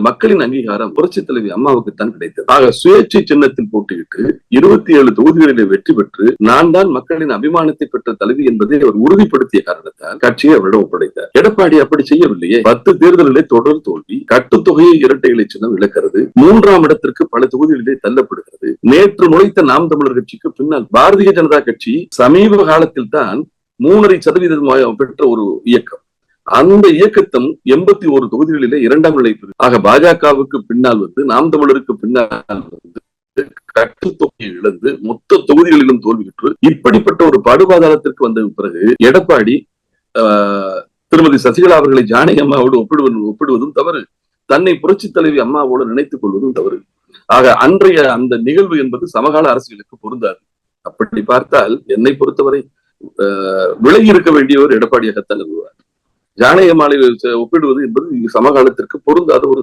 மக்களின் அங்கீகாரம் புரட்சி தலைவி அம்மாவுக்கு தான் கிடைத்தது. ஆக சுயேட்சை சின்னத்தில் போட்டியிட்டு 27 தொகுதிகளிலே வெற்றி பெற்று நான் தான் மக்களின் அபிமானத்தை பெற்ற தலைவி என்பதை அவர் உறுதிப்படுத்திய காரணத்தால் கட்சியை அவரிடம் ஒப்படைத்தார். எடப்பாடி அப்படி செய்யவில்லையே. 10 தேர்தலிலே தொடர் தோல்வி, கட்டுத்தொகையை இரட்டை இலை சின்னம் இழக்கிறது, 3ஆம் இடத்திற்கு பல தொகுதிகளிலே தள்ளப்படுகிறது. நேற்று முளைத்த நாம் தமிழர் கட்சிக்கு பின்னால் பாரதிய ஜனதா கட்சி சமீப காலத்தில் தான் 3.5% பெற்ற ஒரு இயக்கம். அந்த இயக்கத்தும் 81 தொகுதிகளிலே 2ஆம் நிலை. ஆக பாஜகவுக்கு பின்னால் நாம் தமிழருக்கு பின்னால் கட்டுத்தொகையை இழந்து மொத்த தொகுதிகளிலும் தோல்வி பெற்று இப்படிப்பட்ட ஒரு படுபாதாளத்திற்கு வந்த பிறகு எடப்பாடி திருமதி சசிகலா அவர்களை ஜானகி அம்மாவோடு ஒப்பிடுவதும் தவறு, தன்னை புரட்சி தலைவி அம்மாவோடு நினைத்துக் கொள்வதும் தவறு. ஆக அன்றைய அந்த நிகழ்வு என்பது சமகால அரசியலுக்கு பொருந்தாது. அப்படி பார்த்தால் என்னை பொறுத்தவரை விலகி இருக்க வேண்டியவர் எடப்பாடியாகத்தான் வருவார். ஜானகி அம்மாவை ஒப்பிடுவது என்பது சமகாலத்திற்கு பொருந்தாத ஒரு